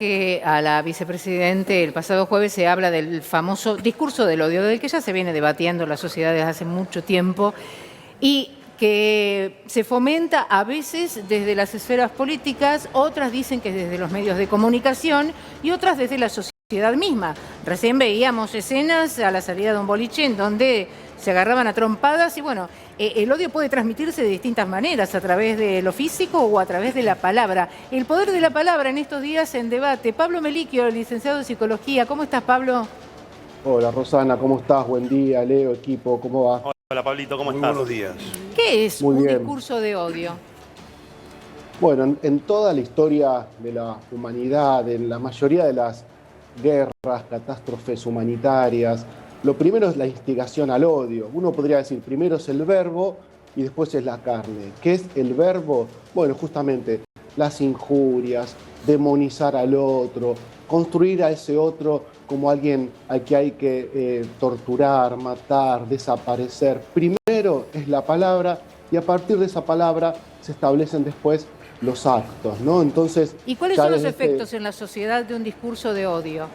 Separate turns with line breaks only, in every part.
Que a la vicepresidente el pasado jueves se habla del famoso discurso del odio, del que ya se viene debatiendo en la sociedad desde hace mucho tiempo y que se fomenta a veces desde las esferas políticas, otras dicen que desde los medios de comunicación y otras desde la sociedad misma. Recién veíamos escenas a la salida de un boliche en donde se agarraban a trompadas y bueno, el odio puede transmitirse de distintas maneras, a través de lo físico o a través de la palabra. El poder de la palabra en estos días en debate. Pablo Melicchio, licenciado en Psicología. ¿Cómo estás, Pablo?
Hola Rosana, ¿cómo estás? Buen día, Leo, equipo, ¿cómo va?
Hola Pablito, ¿cómo
Muy
estás?
buenos días.
¿Qué es
Muy
un
bien.
discurso de odio?
Bueno, en toda la historia de la humanidad, en la mayoría de las guerras, catástrofes humanitarias, lo primero es la instigación al odio. Uno podría decir, primero es el verbo y después es la carne. ¿Qué es el verbo? Bueno, justamente las injurias, demonizar al otro, construir a ese otro como alguien al que hay que torturar, matar, desaparecer. Primero es la palabra y a partir de esa palabra se establecen después los actos, ¿no? Entonces,
¿Y cuáles son los efectos en la sociedad de un discurso de odio?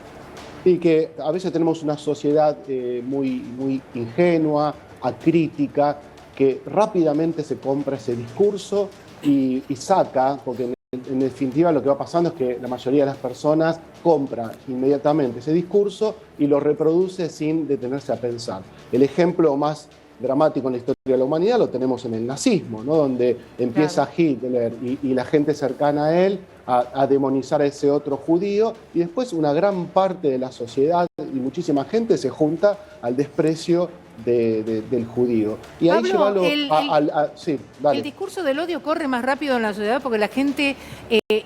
y que a veces tenemos una sociedad muy ingenua, acrítica, que rápidamente se compra ese discurso y saca, porque en definitiva lo que va pasando es que la mayoría de las personas compra inmediatamente ese discurso y lo reproduce sin detenerse a pensar. El ejemplo más dramático en la historia de la humanidad lo tenemos en el nazismo, ¿no? Donde empieza Hitler y la gente cercana a él a demonizar a ese otro judío y después una gran parte de la sociedad y muchísima gente se junta al desprecio del judío. Y ahí
Pablo,
llévalo sí, dale.
el discurso del odio corre más rápido en la sociedad porque la gente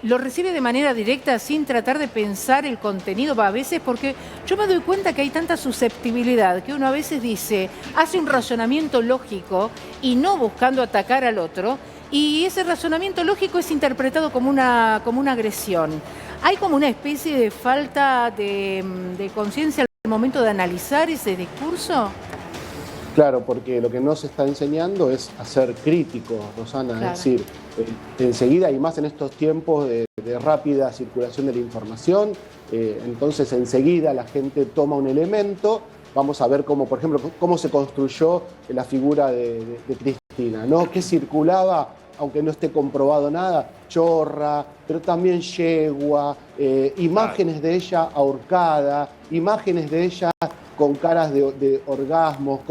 lo recibe de manera directa sin tratar de pensar el contenido. A veces porque yo me doy cuenta que hay tanta susceptibilidad que uno a veces dice, hace un razonamiento lógico y no buscando atacar al otro, y ese razonamiento lógico es interpretado como una agresión. Hay como una especie de falta de conciencia al momento de analizar ese discurso.
Claro, porque lo que nos está enseñando es a ser crítico, Rosana,
Claro.
es decir, enseguida y más en estos tiempos de rápida circulación de la información, entonces enseguida la gente toma un elemento, vamos a ver cómo, por ejemplo, cómo se construyó la figura de Cristina, ¿no? Que circulaba, aunque no esté comprobado nada, chorra, pero también yegua, imágenes de ella ahorcada, imágenes de ella con caras de orgasmos,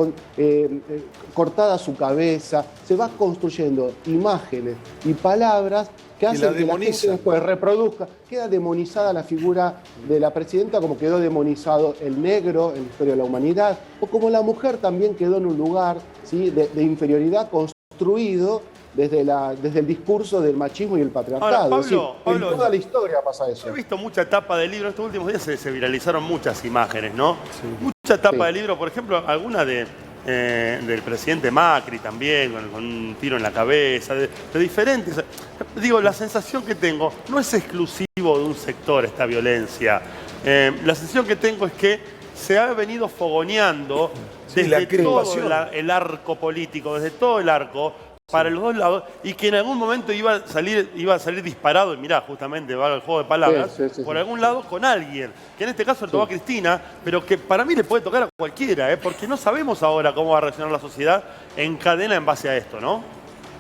cortada su cabeza, se va construyendo imágenes y palabras que hacen que la gente después reproduzca. Queda demonizada la figura de la presidenta como quedó demonizado el negro en la historia de la humanidad, o como la mujer también quedó en un lugar, ¿sí?, de inferioridad construido desde el discurso del machismo y el patriarcado.
Ahora,
es decir,
Pablo,
en toda la historia pasa eso.
Yo he visto mucha tapa de libro, estos últimos días se viralizaron muchas imágenes, ¿no? Sí. Mucha tapa de libro, por ejemplo, alguna del presidente Macri también, con un tiro en la cabeza, de diferentes. Digo, la sensación que tengo no es exclusivo de un sector esta violencia. La sensación que tengo es que se ha venido fogoneando desde todo el arco político, desde todo el arco, para los dos lados, y que en algún momento iba a salir disparado, y mirá, justamente va el juego de palabras, por algún lado con alguien, que en este caso le tocó a Cristina, pero que para mí le puede tocar a cualquiera, porque no sabemos ahora cómo va a reaccionar la sociedad en cadena en base a esto, ¿no?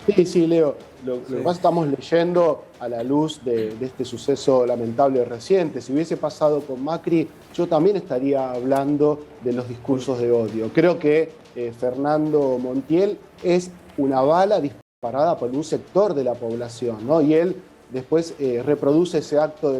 Sí, Leo, lo que más estamos leyendo a la luz de este suceso lamentable reciente. Si hubiese pasado con Macri, yo también estaría hablando de los discursos de odio. Creo que Fernando Montiel es una bala disparada por un sector de la población, ¿no? Y él después reproduce ese acto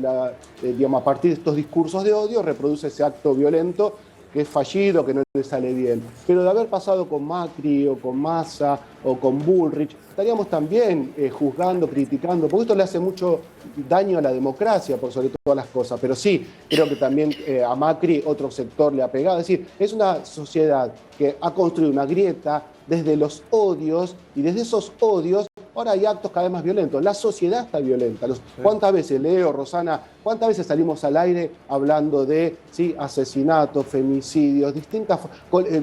digamos, a partir de estos discursos de odio, reproduce ese acto violento que es fallido, que no le sale bien. Pero de haber pasado con Macri o con Massa o con Bullrich, estaríamos también juzgando, criticando, porque esto le hace mucho daño a la democracia, por sobre todas las cosas. Pero sí, creo que también a Macri otro sector le ha pegado. Es decir, es una sociedad que ha construido una grieta desde los odios, y desde esos odios ahora hay actos cada vez más violentos. La sociedad está violenta. ¿Cuántas veces, Leo, Rosana, cuántas veces salimos al aire hablando de asesinatos, femicidios, distintas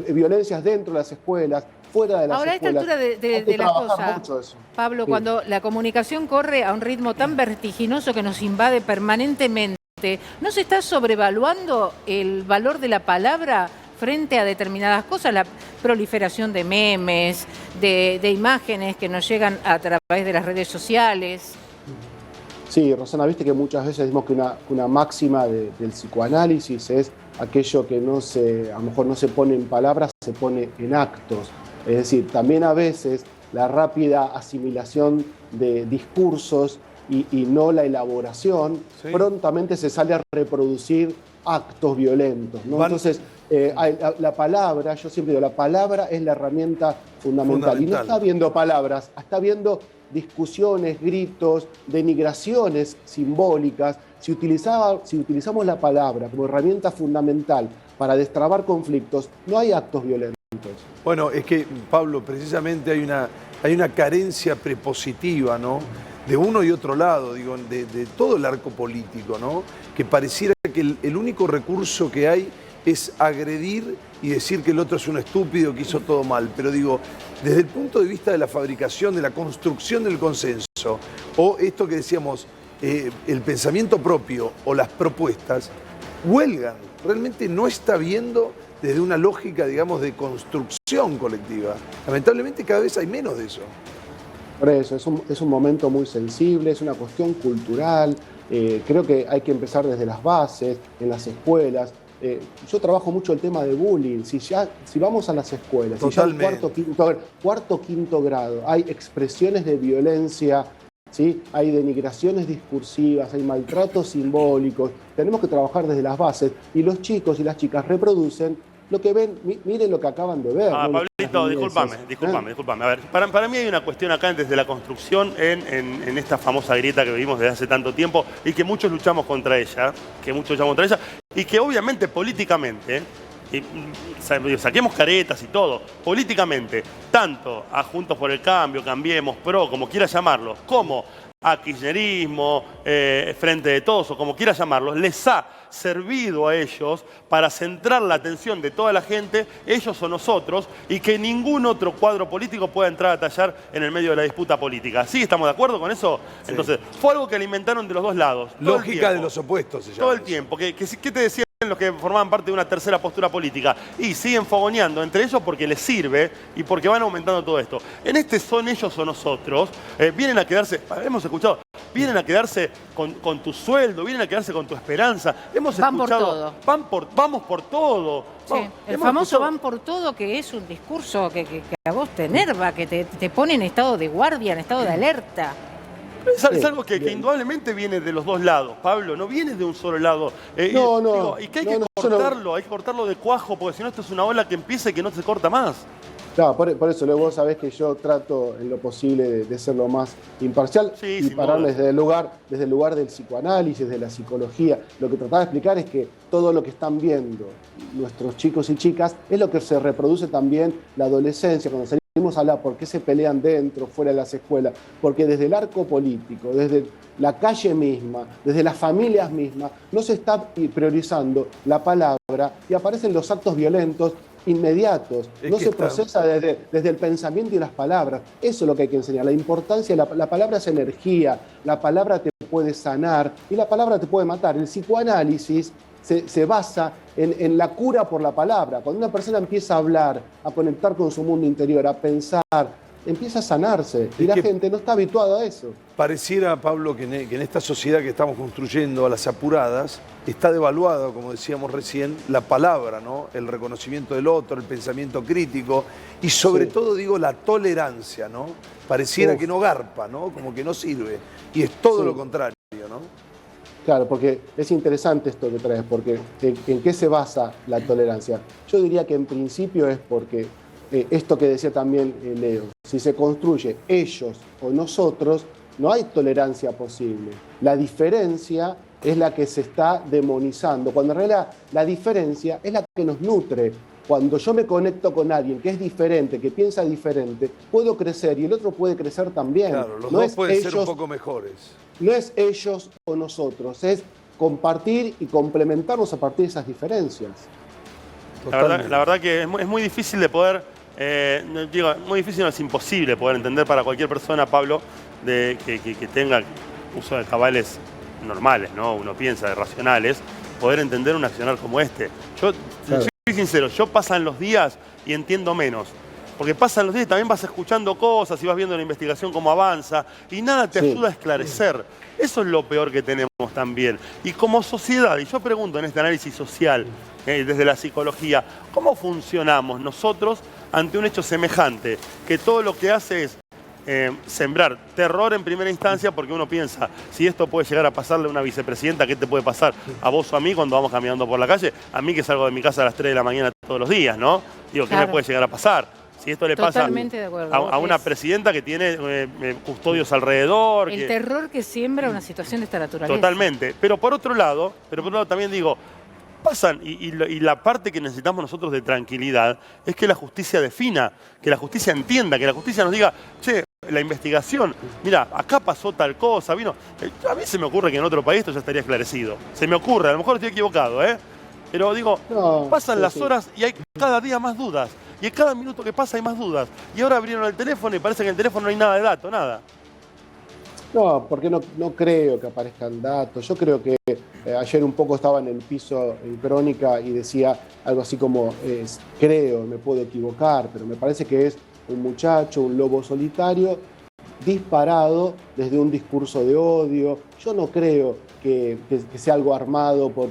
violencias dentro de las escuelas, fuera de las escuelas?
Ahora, a esta altura de la cosa, Pablo, cuando la comunicación corre a un ritmo tan vertiginoso que nos invade permanentemente, ¿No se está sobrevaluando el valor de la palabra frente a determinadas cosas? La proliferación de memes, de imágenes que nos llegan a través de las redes sociales.
Sí, Rosana, viste que muchas veces decimos que una máxima del psicoanálisis es aquello que a lo mejor no se pone en palabras, se pone en actos. Es decir, también a veces la rápida asimilación de discursos y no la elaboración, sí, prontamente se sale a reproducir actos violentos, ¿no? Entonces, la palabra, yo siempre digo, la palabra es la herramienta fundamental. Y no está viendo palabras, está viendo discusiones, gritos, denigraciones simbólicas. Si utilizamos la palabra como herramienta fundamental para destrabar conflictos, no hay actos violentos.
Bueno, es que, Pablo, precisamente hay una carencia prepositiva, ¿no?, de uno y otro lado, digo, de todo el arco político, ¿no?, que pareciera que el único recurso que hay es agredir y decir que el otro es un estúpido, que hizo todo mal. Pero digo, desde el punto de vista de la fabricación, de la construcción del consenso, o esto que decíamos, el pensamiento propio o las propuestas, huelgan. Realmente no está viendo desde una lógica, digamos, de construcción colectiva. Lamentablemente cada vez hay menos de eso.
Por eso, es un momento muy sensible, es una cuestión cultural. Creo que hay que empezar desde las bases, en las escuelas. Yo trabajo mucho el tema de bullying. Si vamos a las escuelas, si ya en cuarto, quinto grado hay expresiones de violencia, ¿sí?, hay denigraciones discursivas, hay maltratos simbólicos, tenemos que trabajar desde las bases y los chicos y las chicas reproducen lo que ven. Miren lo que acaban de ver.
¿No? Pablito, discúlpame. A ver, para mí hay una cuestión acá desde la construcción en esta famosa grieta que vivimos desde hace tanto tiempo y que muchos luchamos contra ella, y que obviamente políticamente, saquemos caretas y todo, políticamente, tanto a Juntos por el Cambio, Cambiemos, PRO, como quiera llamarlo, como a kirchnerismo, Frente de Todos, o como quiera llamarlos, les ha servido a ellos para centrar la atención de toda la gente, ellos o nosotros, y que ningún otro cuadro político pueda entrar a tallar en el medio de la disputa política. ¿Sí? ¿Estamos de acuerdo con eso? Sí. Entonces, fue algo que alimentaron de los dos lados.
Lógica de los opuestos se llama.
Todo el tiempo. ¿Qué te decían los que formaban parte de una tercera postura política? Y siguen fogoneando entre ellos porque les sirve y porque van aumentando todo esto. En este son ellos o nosotros, vienen a quedarse, hemos escuchado, vienen a quedarse con tu sueldo, vienen a quedarse con tu esperanza. Hemos escuchado, vamos por todo.
Sí, el famoso van por todo, que es un discurso que a vos te enerva, que te pone en estado de guardia, en estado de alerta.
Es algo que indudablemente viene de los dos lados, Pablo, no viene de un solo lado. Y que hay que cortarlo de cuajo, porque si no esto es una ola que empieza y que no se corta más.
Claro, por eso luego vos sabés que yo trato en lo posible de ser lo más imparcial y pararles desde el lugar del psicoanálisis, de la psicología. Lo que trataba de explicar es que todo lo que están viendo nuestros chicos y chicas es lo que se reproduce también la adolescencia, cuando salimos a hablar por qué se pelean dentro, fuera de las escuelas, porque desde el arco político, desde la calle misma, desde las familias mismas, no se está priorizando la palabra y aparecen los actos violentos inmediatos, no se procesa desde el pensamiento y las palabras. Eso es lo que hay que enseñar, la importancia, la palabra es energía, la palabra te puede sanar y la palabra te puede matar. El psicoanálisis se basa en la cura por la palabra. Cuando una persona empieza a hablar, a conectar con su mundo interior, a pensar, empieza a sanarse y la gente no está habituada a eso.
Pareciera, Pablo, que en esta sociedad que estamos construyendo a las apuradas está devaluada, como decíamos recién, la palabra, ¿no? El reconocimiento del otro, el pensamiento crítico y sobre todo, digo, la tolerancia, ¿no? Pareciera que no garpa, ¿no? Como que no sirve. Y es todo lo contrario, ¿no?
Claro, porque es interesante esto que traes, porque ¿en qué se basa la tolerancia? Yo diría que en principio es porque esto que decía también Leo, si se construye ellos o nosotros, no hay tolerancia posible. La diferencia es la que se está demonizando, cuando en realidad la diferencia es la que nos nutre. Cuando yo me conecto con alguien que es diferente, que piensa diferente, puedo crecer y el otro puede crecer también.
Claro, los dos pueden ser un poco mejores.
No es ellos o nosotros, es compartir y complementarnos a partir de esas diferencias.
La verdad que es muy difícil de poder, muy difícil, no es imposible poder entender para cualquier persona, Pablo, que tenga uso de cabales normales, ¿no? Uno piensa, de racionales, poder entender un accionar como este. Yo,
Claro.
soy sincero, yo pasan los días y entiendo menos. Porque pasan los días y también vas escuchando cosas y vas viendo la investigación cómo avanza y nada te
Sí.
ayuda a esclarecer. Eso es lo peor que tenemos también. Y como sociedad, y yo pregunto en este análisis social, desde la psicología, ¿cómo funcionamos nosotros ante un hecho semejante? Que todo lo que hace es sembrar terror en primera instancia, porque uno piensa, si esto puede llegar a pasarle a una vicepresidenta, ¿qué te puede pasar a vos o a mí cuando vamos caminando por la calle? A mí que salgo de mi casa a las 3 de la mañana todos los días, ¿no? Digo, ¿qué me
Claro.
puede llegar a pasar? Si esto le pasa
Totalmente de acuerdo.
a una
Es
presidenta que tiene custodios alrededor.
el
que-
terror que siembra una situación de esta naturaleza.
Totalmente. Pero por otro lado también digo, pasan, y la parte que necesitamos nosotros de tranquilidad es que la justicia defina, que la justicia entienda, que la justicia nos diga, che, la investigación, mira, acá pasó tal cosa, vino. A mí se me ocurre que en otro país esto ya estaría esclarecido. Se me ocurre, a lo mejor estoy equivocado, ¿eh? Pero digo,
No,
pasan
sí,
las
sí.
horas y hay cada día más dudas. Y cada minuto que pasa hay más dudas. Y ahora abrieron el teléfono y parece que en el teléfono no hay nada de dato, nada.
No, porque no creo que aparezcan datos. Yo creo que ayer un poco estaba en el piso en Crónica y decía algo así como, creo, me puedo equivocar, pero me parece que es un muchacho, un lobo solitario, disparado desde un discurso de odio. Yo no creo que sea algo armado por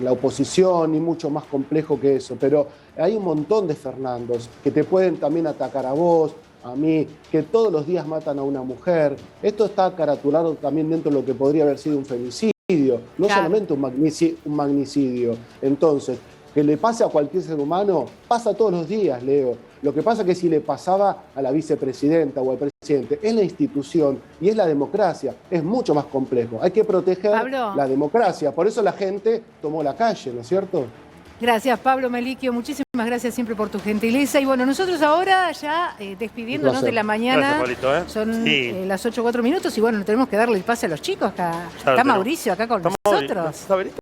la oposición, ni mucho más complejo que eso, pero hay un montón de Fernandos que te pueden también atacar a vos, a mí, que todos los días matan a una mujer. Esto está caratulado también dentro de lo que podría haber sido un femicidio, no
Claro.
solamente un magnicidio. Entonces, que le pase a cualquier ser humano, pasa todos los días, Leo. Lo que pasa es que si le pasaba a la vicepresidenta o al presidente, es la institución y es la democracia, es mucho más complejo. Hay que proteger
Pablo.
la democracia, por eso la gente tomó la calle, ¿no es cierto?
Gracias, Pablo Meliquio. Muchísimas gracias siempre por tu gentileza. Y bueno, nosotros ahora ya despidiéndonos de la mañana.
Gracias, Pablito, ¿eh?
Son
Sí.
las 8:04 y bueno, tenemos que darle el pase a los chicos acá.
Claro,
Está Mauricio acá con
Estamos-
nosotros.
¿Está Berito?